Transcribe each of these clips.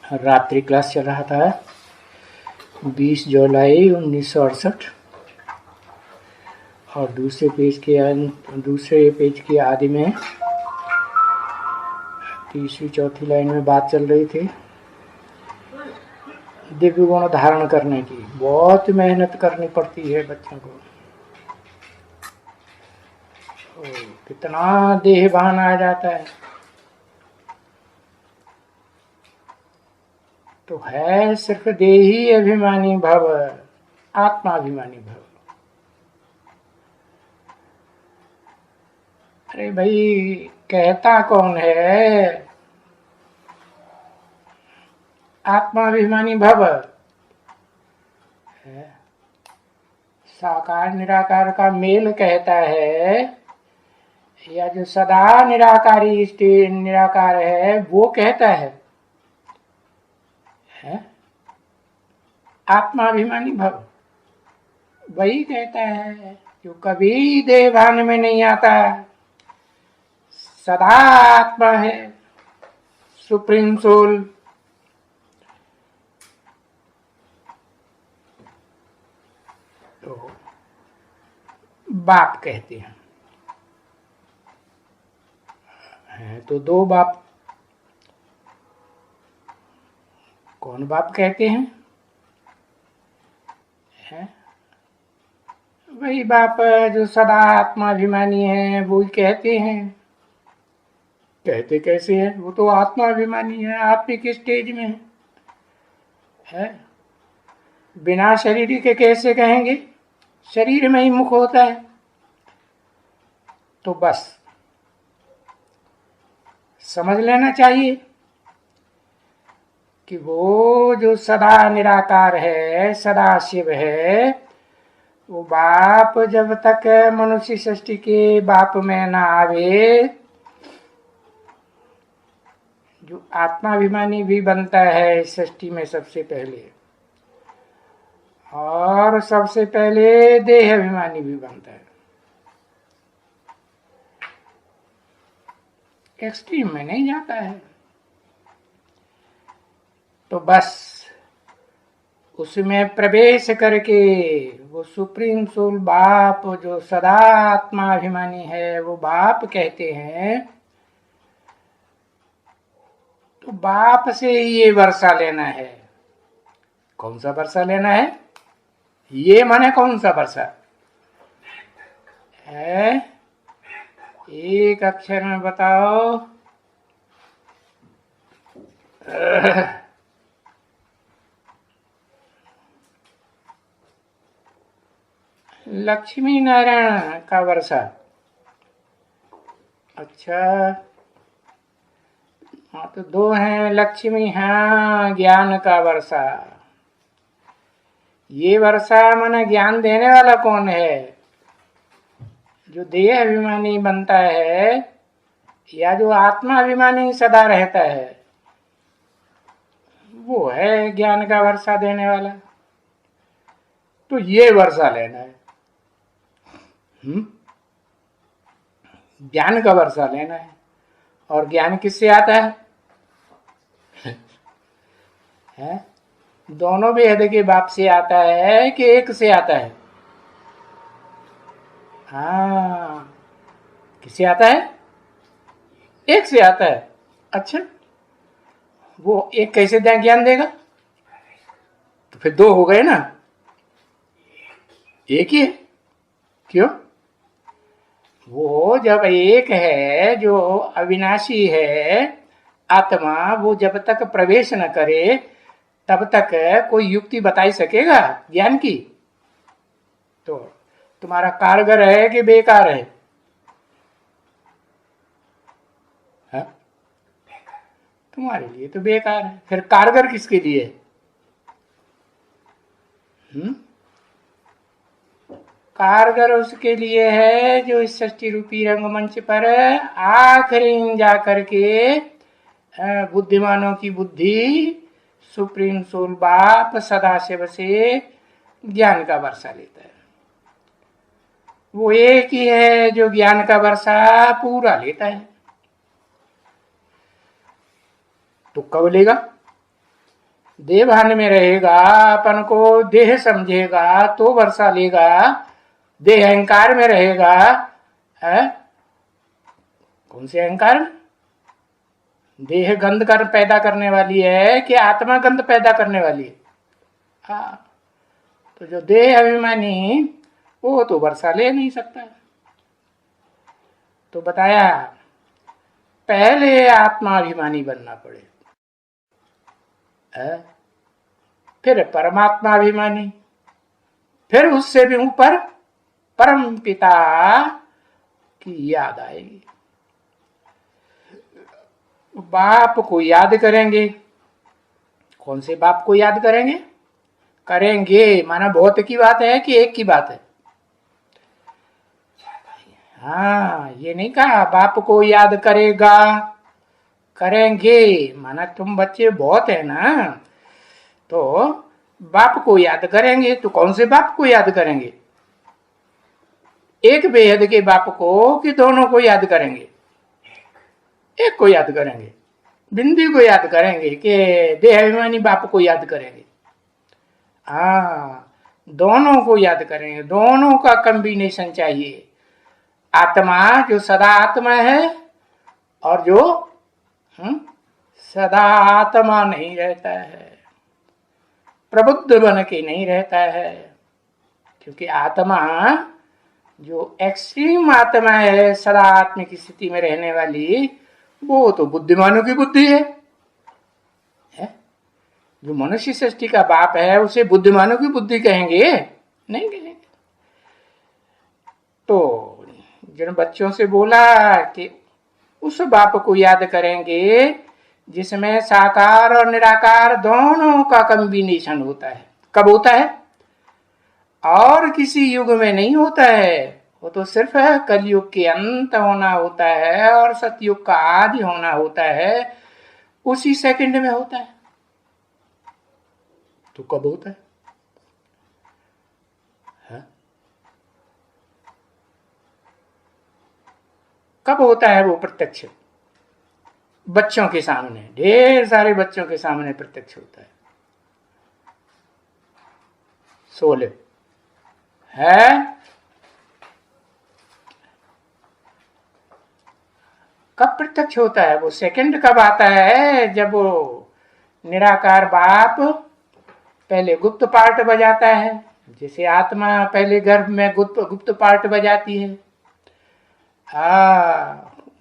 रात्रि क्लास चल रहा था 20 जुलाई 1968 और दूसरे पेज के आदि में तीसरी चौथी लाइन में बात चल रही थी दिव्य गुण धारण करने की। बहुत मेहनत करनी पड़ती है बच्चों को। कितना देह भान आ जाता है। तो है सिर्फ देही अभिमानी भव, आत्माभिमानी भव। अरे भाई, कहता कौन है आत्माभिमानी भव? साकार निराकार का मेल कहता है, या जो सदा निराकारी निराकार है वो कहता है आत्माभिमानी भव। वही कहता है जो कभी देहभान में नहीं आता, सदा आत्मा है, सुप्रीम सोल। तो बाप कहते हैं तो दो बाप। कौन बाप कहते हैं? वही बाप जो सदा आत्माभिमानी है वो ही कहते हैं। कहते कैसे है? वो तो आत्माभिमानी है, आत्मिक स्टेज में है। बिना शरीर के कैसे कहेंगे? शरीर में ही मुख होता है। तो बस समझ लेना चाहिए कि वो जो सदा निराकार है, सदा शिव है, वो बाप जब तक मनुष्य सृष्टि के बाप में ना आवे, जो आत्माभिमानी भी बनता है इस सृष्टि में सबसे पहले, और सबसे पहले देह अभिमानी भी बनता है। एक्सट्रीम में नहीं जाता है। तो बस उसमें प्रवेश करके वो सुप्रीम सोल बाप जो सदा आत्माभिमानी है वो बाप कहते हैं। तो बाप से ही ये वर्षा लेना है। कौन सा वर्षा लेना है? ये माने कौन सा वर्षा है? एक अक्षर में बताओ। लक्ष्मी नारायण का वर्षा। अच्छा, हाँ तो दो हैं लक्ष्मी, हाँ ज्ञान का वर्षा। ये वर्षा माने ज्ञान देने वाला कौन है? जो देह अभिमानी बनता है या जो आत्मा अभिमानी सदा रहता है, वो है ज्ञान का वर्षा देने वाला। तो ये वर्षा लेना है। ज्ञान का वर्षा लेना है। और ज्ञान किससे आता है? दोनों बेहद के बाप से आता है कि एक से आता है? हाँ, किससे आता है? एक से आता है। अच्छा, वो एक कैसे ज्ञान देगा? तो फिर दो हो गए ना, एक ही है। क्यों? वो जब एक है, जो अविनाशी है आत्मा, वो जब तक प्रवेश न करे तब तक कोई युक्ति बता सकेगा ज्ञान की? तो तुम्हारा कारगर है कि बेकार है? तुम्हारे लिए तो बेकार है। फिर कारगर किसके लिए? कारगर उसके लिए है जो इस सृष्टि रूपी रंगमंच पर आखिरी जा करके बुद्धिमानों की बुद्धि सुप्रीम सोल बाप सदाशिव से ज्ञान का वर्षा लेता है। वो एक ही है जो ज्ञान का वर्षा पूरा लेता है। तो कब लेगा? देहभान में रहेगा, अपन को देह समझेगा तो वर्षा लेगा, देह अहंकार में रहेगा, है? कौन से अहंकार में? देह गंध कर पैदा करने वाली है कि आत्मा गंध पैदा करने वाली है? हाँ, तो जो देह अभिमानी वो तो वर्षा ले नहीं सकता। तो बताया पहले आत्माभिमानी बनना पड़े, फिर परमात्माभिमानी, फिर उससे भी ऊपर परम पिता की याद आएगी। बाप को याद करेंगे। कौन से बाप को याद करेंगे? करेंगे माना बहुत की बात है कि एक की बात है? हाँ, ये नहीं कहा बाप को याद करेगा, करेंगे माना तुम बच्चे बहुत है ना, तो बाप को याद करेंगे। तो कौन से बाप को याद करेंगे? एक बेहद के बाप को कि दोनों को याद करेंगे? एक को याद करेंगे। बिंदी को याद करेंगे कि देहाभिमानी बाप को याद करेंगे? हाँ, दोनों को याद करेंगे। दोनों का कॉम्बिनेशन चाहिए। आत्मा जो सदा आत्मा है और जो सदा आत्मा नहीं रहता है, प्रबुद्ध बन के नहीं रहता है। क्योंकि आत्मा जो एक्सट्रीम आत्मा है, सदा आत्मा की स्थिति में रहने वाली, वो तो बुद्धिमानों की बुद्धि है? जो मनुष्य सृष्टि का बाप है उसे बुद्धिमानों की बुद्धि कहेंगे? नहीं कहेंगे। तो जिन बच्चों से बोला कि उस बाप को याद करेंगे जिसमें साकार और निराकार दोनों का कॉम्बिनेशन होता है। कब होता है? और किसी युग में नहीं होता है। वो तो सिर्फ कलयुग के अंत होना होता है और सतयुग का आदि होना होता है, उसी सेकंड में होता है। तो कब होता है? कब होता है वो प्रत्यक्ष? बच्चों के सामने, ढेर सारे बच्चों के सामने प्रत्यक्ष होता है। सोले है। कब प्रत्यक्ष होता है? वो सेकंड कब आता है? जब वो निराकार बाप पहले गुप्त पार्ट बजाता है, जैसे आत्मा पहले गर्भ में गुप्त पार्ट बजाती है।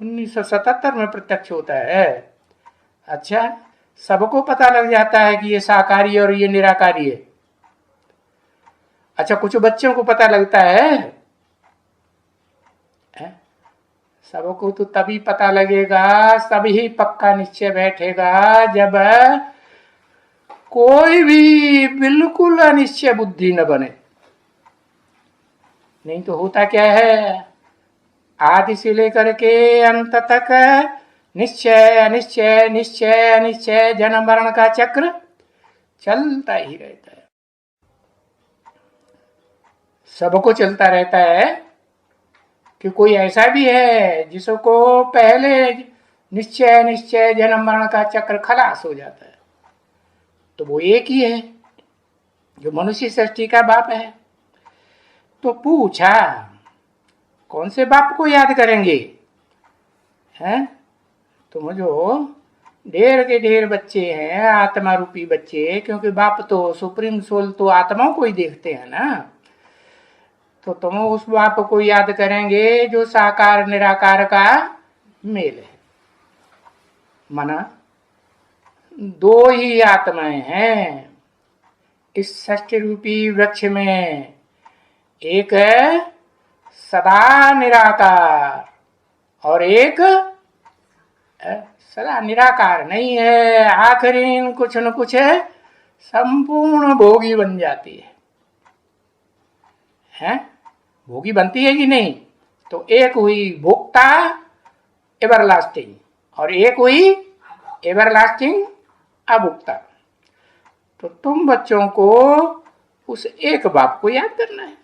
1977 में प्रत्यक्ष होता है। अच्छा, सबको पता लग जाता है कि ये साकारी और ये निराकारी है? अच्छा, कुछ बच्चों को पता लगता है? सबको तो तभी पता लगेगा, तभी पक्का निश्चय बैठेगा जब कोई भी बिल्कुल अनिश्चय बुद्धि न बने। नहीं तो होता क्या है, आदि से लेकर के अंत तक निश्चय अनिश्चय, निश्चय अनिश्चय, जन्म मरण का चक्र चलता ही रहता है। सबको चलता रहता है कि कोई ऐसा भी है जिसको पहले निश्चय निश्चय जन्म मरण का चक्र खलास हो जाता है। तो वो एक ही है जो मनुष्य सृष्टि का बाप है। तो पूछा कौन से बाप को याद करेंगे? हैं? तुम जो ढेर के ढेर बच्चे हैं, आत्मा रूपी बच्चे, क्योंकि बाप तो सुप्रीम सोल तो आत्माओं को ही देखते हैं ना, तो तुम उस बाप को याद करेंगे जो साकार निराकार का मेल है। माना दो ही आत्माएं हैं इस षष्ठ रूपी वृक्ष में। एक है सदा निराकार और एक सदा निराकार नहीं है, आखिरी कुछ न कुछ है, संपूर्ण भोगी बन जाती है? भोगी बनती है कि नहीं? तो एक हुई भोक्ता एवरलास्टिंग और एक हुई एवरलास्टिंग अभोक्ता। तो तुम बच्चों को उस एक बाप को याद करना है।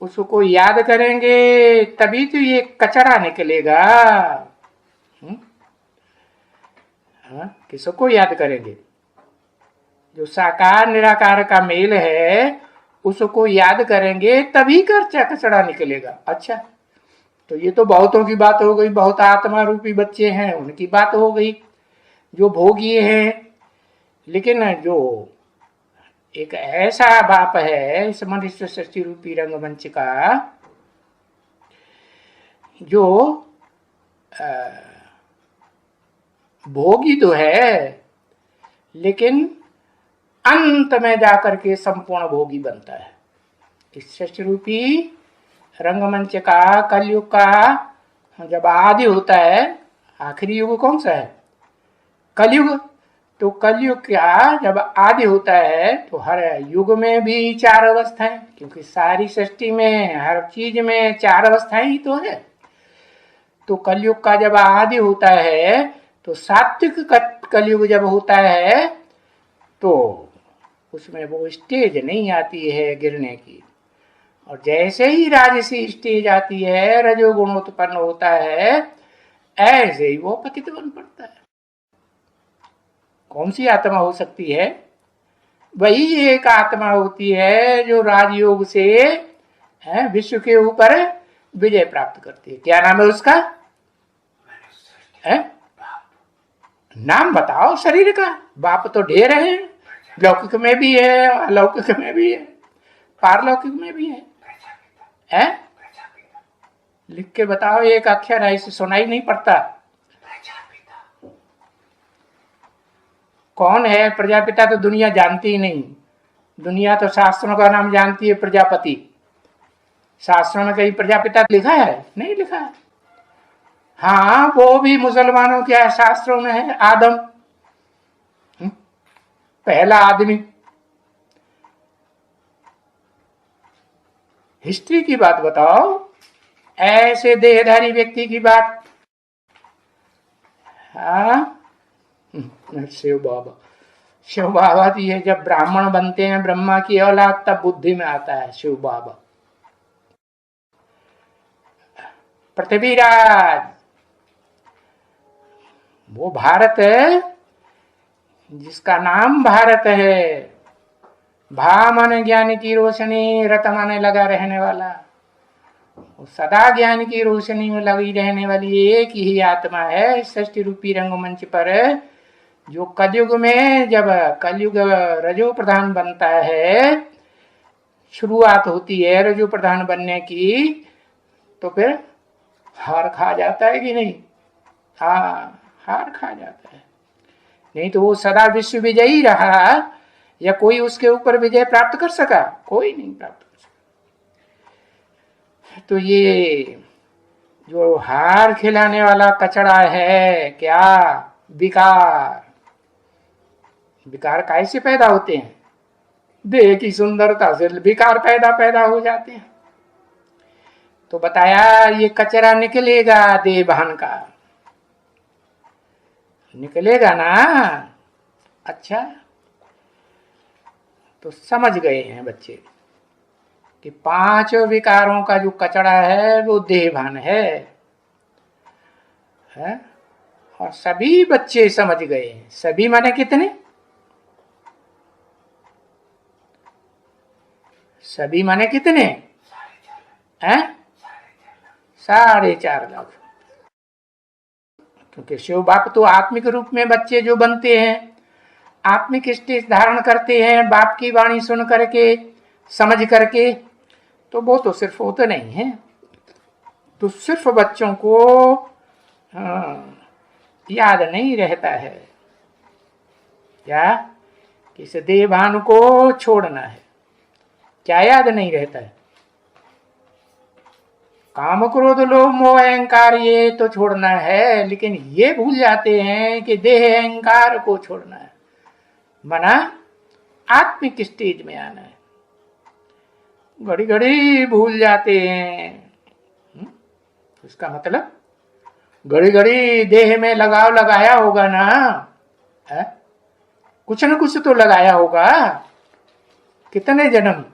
उसको याद करेंगे तभी तो ये कचरा निकलेगा। किसको याद करेंगे? जो साकार निराकार का मेल है उसको याद करेंगे तभी कचड़ा निकलेगा। अच्छा, तो ये तो बहुतों की बात हो गई, बहुत आत्मा रूपी बच्चे हैं उनकी बात हो गई जो भोगी हैं। लेकिन जो एक ऐसा बाप है इस मनुष्य सृष्टि रूपी रंगमंच का जो भोगी तो है लेकिन अंत में जाकर के संपूर्ण भोगी बनता है। इस सृष्टि रूपी रंगमंच का कलयुग का जब आदि होता है, आखिरी युग कौन सा है? कलयुग। तो कलयुग का जब आदि होता है तो हर युग में भी चार अवस्थाएं, क्योंकि सारी सृष्टि में हर चीज में चार अवस्थाएं ही तो है। तो कलयुग का जब आदि होता है तो सात्विक कलयुग जब होता है तो उसमें वो स्टेज नहीं आती है गिरने की, और जैसे ही राजसी स्टेज आती है, रजोगुण उत्पन्न होता है, ऐसे ही वो पतित बन पड़ता है। कौन सी आत्मा हो सकती है? वही एक आत्मा होती है जो राजयोग से विश्व के ऊपर विजय प्राप्त करती है। क्या नाम है उसका? नाम बताओ शरीर का। बाप तो ढेर है, लौकिक में भी है, अलौकिक में भी है, पारलौकिक में भी है। लिख के बताओ, एक अक्षर है इसे सुनाई नहीं पड़ता। कौन है प्रजापिता? तो दुनिया जानती ही नहीं। दुनिया तो शास्त्रों का नाम जानती है प्रजापति। शास्त्रों में कहीं प्रजापिता लिखा है? नहीं लिखा है। हाँ, वो भी मुसलमानों के शास्त्रों में है, आदम, पहला आदमी। हिस्ट्री की बात बताओ, ऐसे देहधारी व्यक्ति की बात। हाँ, शिव बाबा। शिव बाबा तो ये जब ब्राह्मण बनते हैं ब्रह्मा की औलाद, तब बुद्धि में आता है शिव बाबा। पृथ्वीराज, वो भारत है जिसका नाम भारत है। भा माने ज्ञान की रोशनी, रत माने लगा रहने वाला। सदा ज्ञान की रोशनी में लगी रहने वाली एक ही आत्मा है सृष्टि रूपी रंगमंच पर, जो कलयुग में जब कलयुग रजो प्रधान बनता है, शुरुआत होती है रजो प्रधान बनने की, तो फिर हार खा जाता है कि नहीं? हाँ, हार खा जाता है। नहीं तो वो सदा विश्व विजयी रहा, या कोई उसके ऊपर विजय प्राप्त कर सका? कोई नहीं प्राप्त कर सका। तो ये जो हार खिलाने वाला कचड़ा है, क्या? विकार। विकार कैसे पैदा होते हैं? देह की सुंदरता से विकार पैदा हो जाते हैं। तो बताया ये कचरा निकलेगा देह भान का, निकलेगा ना? अच्छा, तो समझ गए हैं बच्चे कि पांचों विकारों का जो कचरा है वो देहभान है? और सभी बच्चे समझ गए हैं। सभी माने कितने? सभी माने कितने हैं? 4.5 लाख। क्योंकि शिव बाप तो आत्मिक रूप में बच्चे जो बनते हैं, आत्मिक स्टेज धारण करते हैं बाप की वाणी सुन करके, समझ करके, तो वो तो सिर्फ होते नहीं है। तो सिर्फ बच्चों को याद नहीं रहता है क्या कि इस देहभान को छोड़ना है। क्या याद नहीं रहता है? काम क्रोध लोभ मोह अहंकार ये तो छोड़ना है, लेकिन ये भूल जाते हैं कि देह अहंकार को छोड़ना है, मना आत्मिक स्टेज में आना है। घड़ी घड़ी भूल जाते हैं। इसका मतलब घड़ी घड़ी देह में लगाव लगाया होगा ना, है? कुछ न कुछ तो लगाया होगा। कितने जन्म?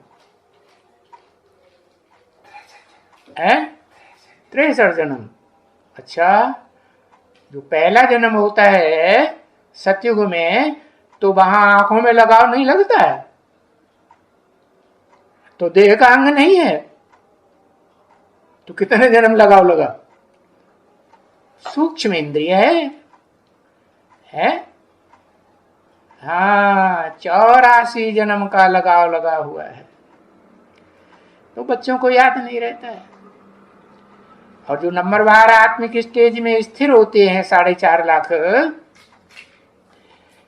63 जन्म। अच्छा, जो पहला जन्म होता है सतयुग में, तो वहां आंखों में लगाव नहीं लगता है, तो देह का अंग नहीं है, तो कितने जन्म लगाव लगा? सूक्ष्म इंद्रिय है? हाँ, 84 जन्म का लगाव लगा हुआ है। तो बच्चों को याद नहीं रहता है। और जो नंबरवार आत्मिक स्टेज में स्थिर होते हैं 4.5 लाख,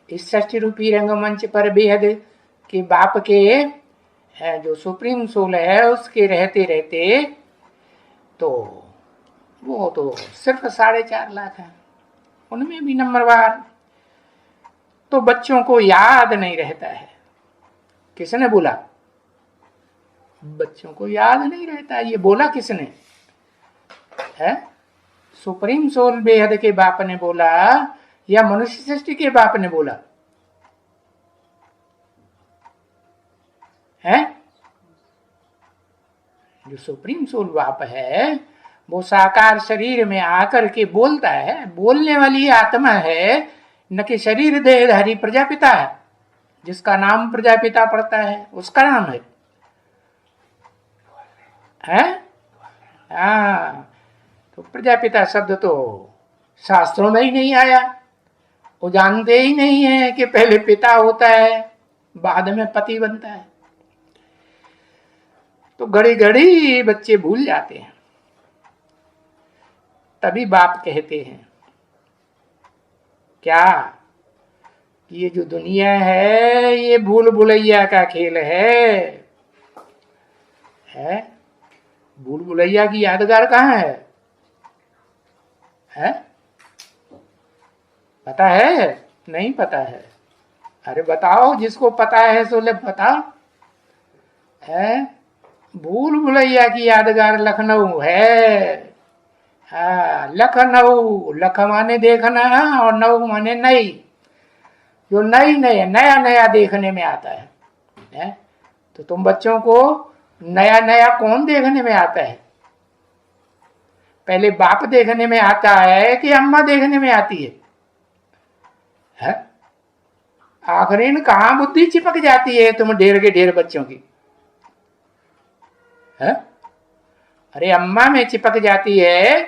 इस षष्ठी रूपी रंगमंच पर बेहद के बाप के जो सुप्रीम सोल है उसके रहते रहते, तो वो तो सिर्फ 4.5 लाख है, उनमें भी नंबरवार। तो बच्चों को याद नहीं रहता है। किसने बोला? बच्चों को याद नहीं रहता। ये बोला किसने है? सुप्रीम सोल बेहद के बाप ने बोला या मनुष्य सृष्टि के बाप ने बोला है? जो सुप्रीम सोल बाप है वो साकार शरीर में आकर के बोलता है। बोलने वाली आत्मा है, न कि शरीर देहधारी प्रजापिता है, जिसका नाम प्रजापिता पड़ता है, उसका नाम है। हाँ, तो प्रजापिता शब्द तो शास्त्रों में ही नहीं आया। वो जानते ही नहीं है कि पहले पिता होता है, बाद में पति बनता है। तो घड़ी घड़ी बच्चे भूल जाते हैं। तभी बाप कहते हैं क्या कि ये जो दुनिया है ये भूल भुलैया का खेल है? भूल भुलैया की यादगार कहाँ है? पता है? नहीं पता है? अरे बताओ, जिसको पता है सो ले बताओ। भूल भुलैया की यादगार लखनऊ है। लखनऊ, लख माने देखना और नऊ माने नई, जो नई नया नया नया देखने में आता है। तो तुम बच्चों को नया नया कौन देखने में आता है? पहले बाप देखने में आता है कि अम्मा देखने में आती है? आखिरी में कहां बुद्धि चिपक जाती है तुम ढेर के ढेर बच्चों की? अरे अम्मा में चिपक जाती है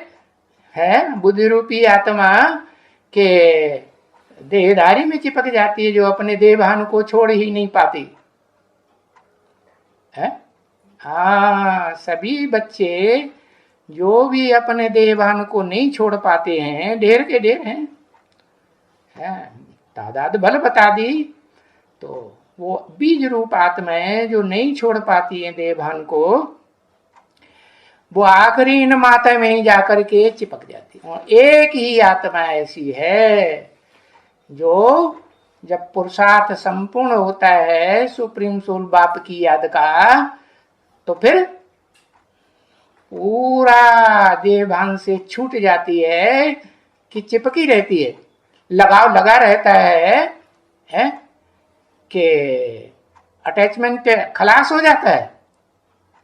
बुद्धि रूपी आत्मा के देहधारी में चिपक जाती है, जो अपने देहभान को छोड़ ही नहीं पाती है। हाँ, सभी बच्चे जो भी अपने देहभान को नहीं छोड़ पाते हैं, ढेर के ढेर हैं। तादाद भल बता दी, तो वो बीज रूप आत्माएं जो नहीं छोड़ पाती हैं देहभान को, वो आखिरी इन माता में ही जाकर के चिपक जाती है। और एक ही आत्मा ऐसी है जो जब पुरुषार्थ संपूर्ण होता है सुप्रीम सोल बाप की याद का, तो फिर पूरा देहभान से छूट जाती है कि चिपकी रहती है, लगाव लगा रहता है कि अटैचमेंट खलास हो जाता है,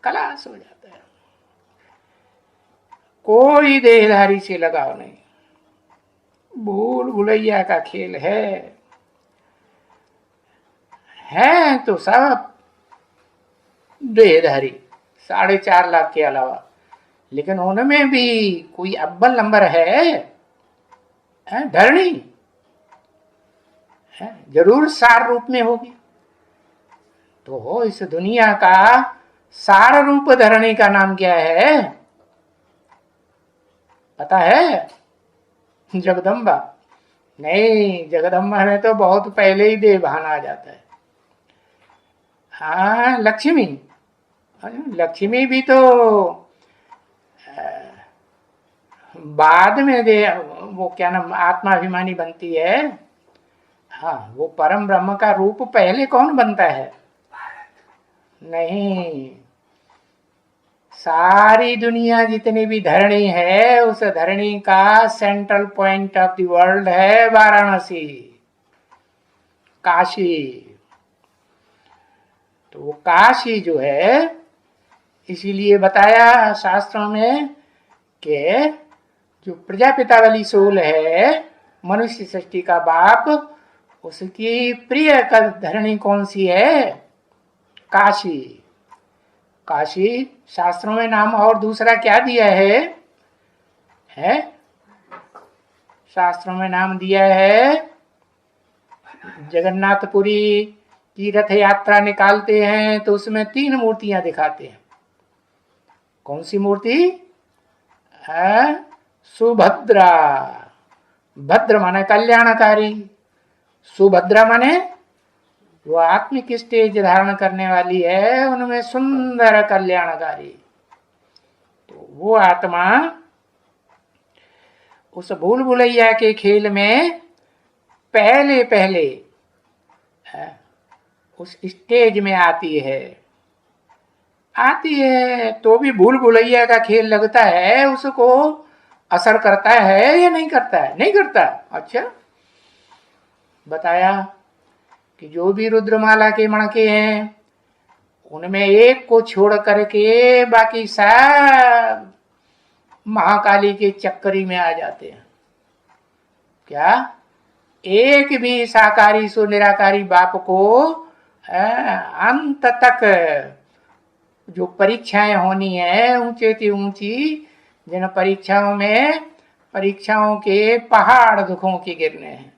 खलास हो जाता है। कोई देहधारी से लगाव नहीं। भूल भुलैया का खेल है तो सब देहधारी 4.5 लाख के अलावा, लेकिन उनमें भी कोई अव्वल नंबर है धरणी है, जरूर सार रूप में होगी। तो इस दुनिया का सार रूप धरणी का नाम क्या है पता है? जगदम्बा। नहीं, जगदम्बा में तो बहुत पहले ही देवभान आ जाता है। हाँ, लक्ष्मी। लक्ष्मी भी तो बाद में वो क्या नाम आत्माभिमानी बनती है। हाँ, वो परम ब्रह्म का रूप पहले कौन बनता है? नहीं, सारी दुनिया जितनी भी धरणी है उस धरणी का central point of the world है वाराणसी, काशी। तो वो काशी जो है, इसीलिए बताया शास्त्रों में कि जो प्रजापिता वाली सोल है, मनुष्य सृष्टि का बाप, उसकी प्रिय धरणी कौन सी है? काशी। काशी शास्त्रों में नाम और दूसरा क्या दिया है? शास्त्रों में नाम दिया है, जगन्नाथपुरी की रथ यात्रा निकालते हैं तो उसमें 3 मूर्तियां दिखाते हैं। कौन सी मूर्ति? सुभद्रा। भद्र माने कल्याणकारी, सुभद्रा माने वो आत्मिक स्टेज धारण करने वाली है, उनमें सुंदर कल्याणकारी। तो वो आत्मा उस भूल भुलैया के खेल में पहले पहले उस स्टेज में आती है तो भी भूल भुलैया का खेल लगता है, उसको असर करता है या नहीं करता है? नहीं करता। अच्छा, बताया कि जो भी रुद्रमाला के मणके हैं उनमें एक को छोड़ करके बाकी सब महाकाली के चक्करी में आ जाते हैं। क्या एक भी साकारी सो निराकारी बाप को अंत तक जो परीक्षाएं होनी है, ऊंचे से ऊंची, जिन परीक्षाओं के पहाड़ दुखों के गिरने हैं,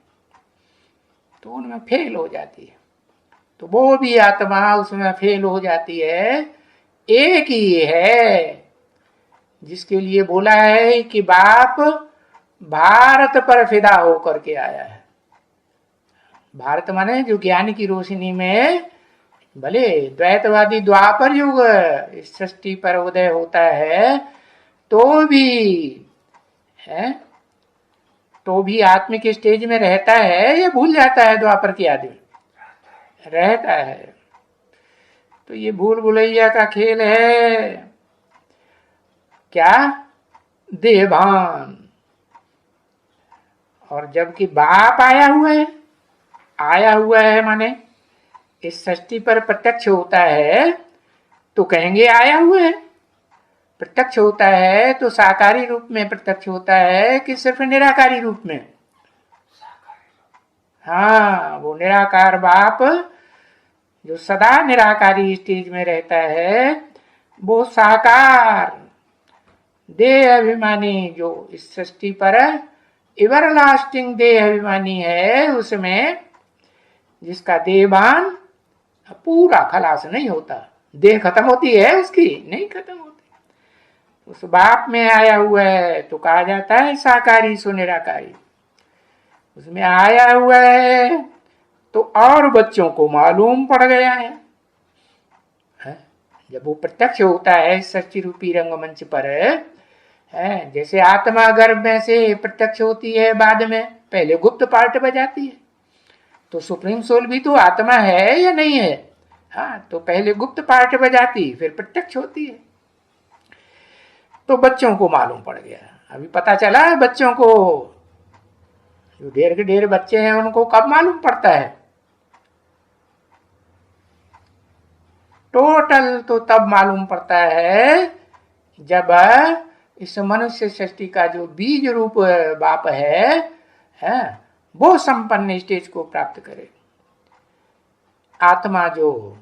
तो उनमें फेल हो जाती है। तो वो भी आत्मा उसमें फेल हो जाती है। एक ही है जिसके लिए बोला है कि बाप भारत पर फिदा होकर के आया है। भारत माने जो ज्ञान की रोशनी में भले द्वैतवादी द्वापर युग इस सृष्टि पर उदय होता है तो भी आत्मिक स्टेज में रहता है या भूल जाता है? द्वापर की आदमी रहता है। तो ये भूल भुलैया का खेल है। क्या? देहभान। और जबकि बाप आया हुआ है माने इस सृष्टि पर प्रत्यक्ष होता है तो कहेंगे आया हुआ है। प्रत्यक्ष होता है तो साकारी रूप में प्रत्यक्ष होता है कि सिर्फ निराकारी रूप में? हाँ, वो निराकार बाप जो सदा निराकारी स्टेज में रहता है, वो साकार देह अभिमानी जो इस सृष्टि पर एवरलास्टिंग देह अभिमानी है, उसमें जिसका देहभान पूरा खलास नहीं होता। देह खत्म होती है उसकी? नहीं खत्म होती। उस बाप में आया हुआ है तो कहा जाता है साकारी सो निराकारी। उसमें आया हुआ है तो और बच्चों को मालूम पड़ गया है। जब वो प्रत्यक्ष होता है सच्ची रूपी रंगमंच पर है, जैसे आत्मा गर्भ में से प्रत्यक्ष होती है, बाद में पहले गुप्त पार्ट बजाती है, तो सुप्रीम सोल भी तो आत्मा है या नहीं है? हाँ, तो पहले गुप्त पार्ट बजाती फिर प्रत्यक्ष होती है। तो बच्चों को मालूम पड़ गया। अभी पता चला है बच्चों को, जो ढेर के ढेर बच्चे हैं उनको कब मालूम पड़ता है? टोटल तो तब मालूम पड़ता है जब इस मनुष्य सृष्टि का जो बीज रूप बाप है वो संपन्न स्टेज को प्राप्त करे। आत्मा जो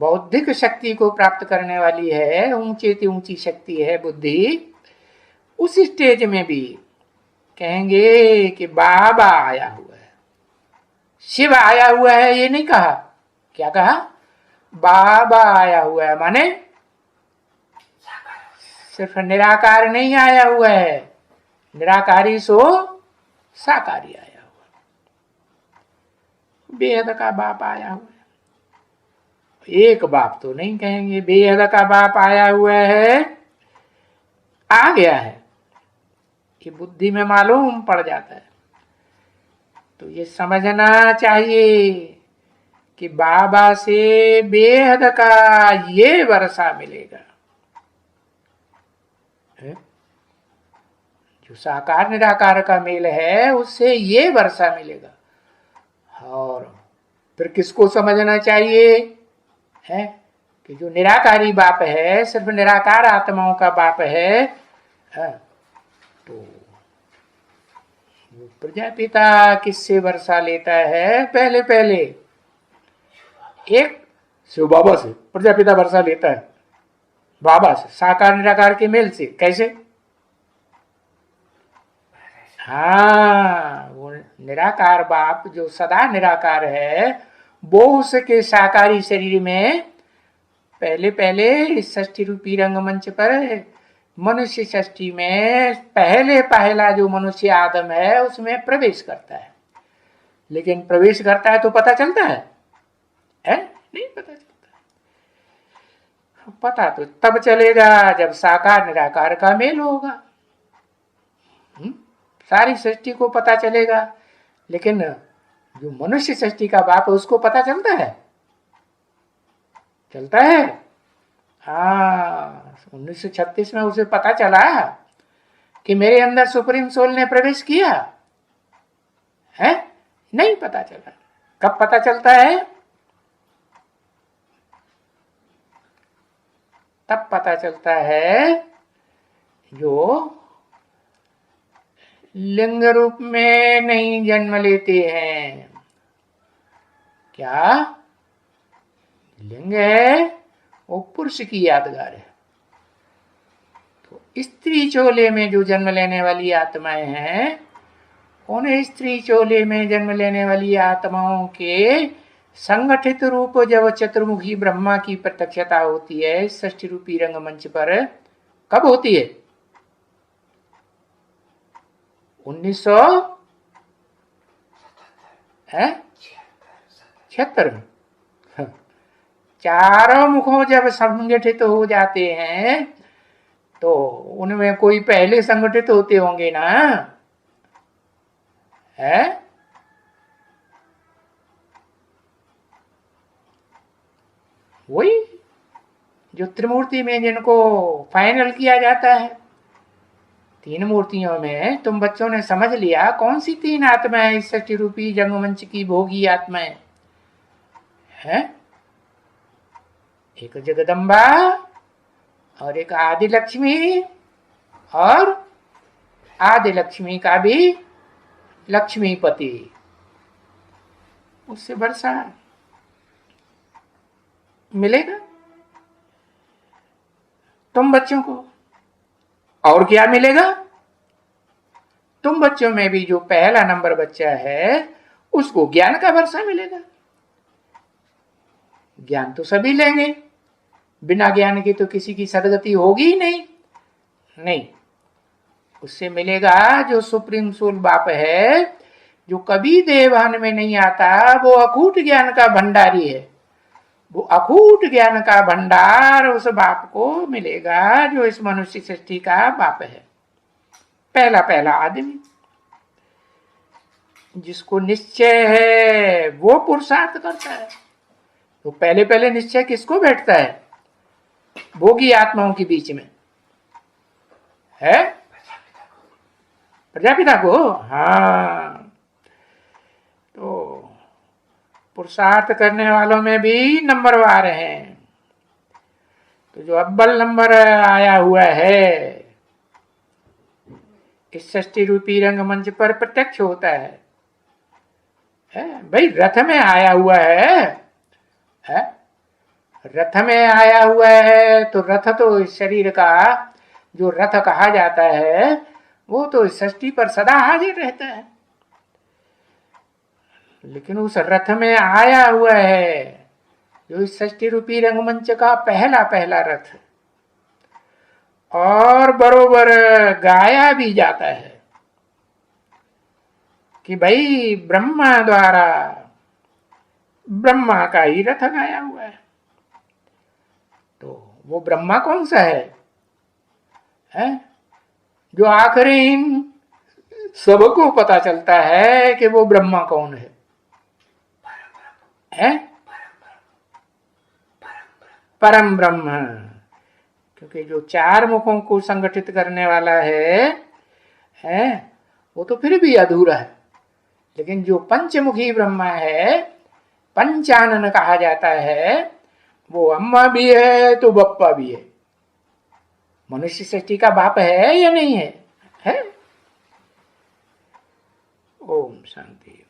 बौद्धिक शक्ति को प्राप्त करने वाली है, ऊंचे से ऊंची शक्ति है बुद्धि, उस स्टेज में भी कहेंगे कि बाबा आया हुआ है, शिव आया हुआ है। ये नहीं कहा, क्या कहा? बाबा आया हुआ है, माने सिर्फ निराकार नहीं आया हुआ है, निराकारी सो साकारी आया हुआ, बेहद का बाप आया हुआ है। एक बाप तो नहीं कहेंगे, बेहद का बाप आया हुआ है, आ गया है, कि बुद्धि में मालूम पड़ जाता है। तो ये समझना चाहिए कि बाबा से बेहद का ये वर्षा मिलेगा। जो साकार निराकार का मेल है उससे ये वर्षा मिलेगा। और फिर किसको समझना चाहिए है कि जो निराकारी बाप है, सिर्फ निराकार आत्माओं का बाप है, तो प्रजापिता किससे वर्षा लेता है? पहले पहले एक शिव बाबा से प्रजापिता वर्षा लेता है, बाबा से, साकार निराकार के मेल से। कैसे? हाँ, वो निराकार बाप जो सदा निराकार है, वो उसके साकारी शरीर में पहले पहले इस षष्ठी रूपी रंगमंच पर मनुष्य षष्ठी में पहले पहला जो मनुष्य आदम है उसमें प्रवेश करता है। लेकिन प्रवेश करता है तो पता चलता है? नहीं पता चलता। पता तो तब चलेगा जब साकार निराकार का मेल होगा। सारी सृष्टि को पता चलेगा, लेकिन जो मनुष्य सृष्टि का बाप है उसको पता चलता है? चलता है। हाँ, 1936 में उसे पता चला कि मेरे अंदर सुप्रीम सोल ने प्रवेश किया है? नहीं पता चला। कब पता चलता है? तब पता चलता है जो लिंग रूप में नहीं जन्म लेते हैं। क्या लिंग है? वो पुरुष की यादगार है। तो स्त्री चोले में जो जन्म लेने वाली आत्माएं हैं, उन स्त्री चोले में जन्म लेने वाली आत्माओं के संगठित रूप जब चतुर्मुखी ब्रह्मा की प्रत्यक्षता होती है षष्ठी रूपी रंगमंच पर, कब होती है? 1976 में। चारों मुखों जब संगठित हो जाते हैं तो उनमें कोई पहले संगठित होते होंगे ना? है? वही जो त्रिमूर्ति में जिनको फाइनल किया जाता है। तीन मूर्तियों में तुम बच्चों ने समझ लिया कौन सी तीन आत्माएं इस षष्ठी रूपी जंगमंच की भोगी आत्माएं हैं? एक जगदम्बा और एक आदि लक्ष्मी, और आदि लक्ष्मी का भी लक्ष्मीपति। उससे वर्षा मिलेगा तुम बच्चों को। और क्या मिलेगा? तुम बच्चों में भी जो पहला नंबर बच्चा है उसको ज्ञान का वर्षा मिलेगा। ज्ञान तो सभी लेंगे, बिना ज्ञान के तो किसी की सदगति होगी ही नहीं। उससे मिलेगा जो सुप्रीम सोल बाप है, जो कभी देवहान में नहीं आता, वो अकूट ज्ञान का भंडारी है। वो अकूट ज्ञान का भंडार उस बाप को मिलेगा जो इस मनुष्य सृष्टि का बाप है, पहला पहला आदमी। जिसको निश्चय है वो पुरुषार्थ करता है। तो पहले पहले निश्चय किसको बैठता है? भोगी आत्माओं के बीच में है, प्रजापिता को। हाँ, तो पुरुषार्थ करने वालों में भी नंबरवार हैं। तो जो अव्वल नंबर आया हुआ है इस षष्ठी रूपी रंगमंच पर प्रत्यक्ष होता है भाई, रथ में आया हुआ है? रथ में आया हुआ है तो रथ तो इस शरीर का जो रथ कहा जाता है वो तो इस षष्ठी पर सदा हाजिर रहता है। लेकिन उस रथ में आया हुआ है जो इस षष्ठी रूपी रंगमंच का पहला पहला रथ, और बरोबर गाया भी जाता है कि भाई ब्रह्मा द्वारा ब्रह्मा का ही रथ गाया हुआ है। तो वो ब्रह्मा कौन सा है? जो आखिरी सबको पता चलता है कि वो ब्रह्मा कौन है? परम ब्रह्म। क्योंकि जो चार मुखों को संगठित करने वाला है वो तो फिर भी अधूरा है। लेकिन जो पंचमुखी ब्रह्मा है, पंचानन कहा जाता है, वो अम्मा भी है तो बप्पा भी है। मनुष्य सृष्टि का बाप है या नहीं है? शांति।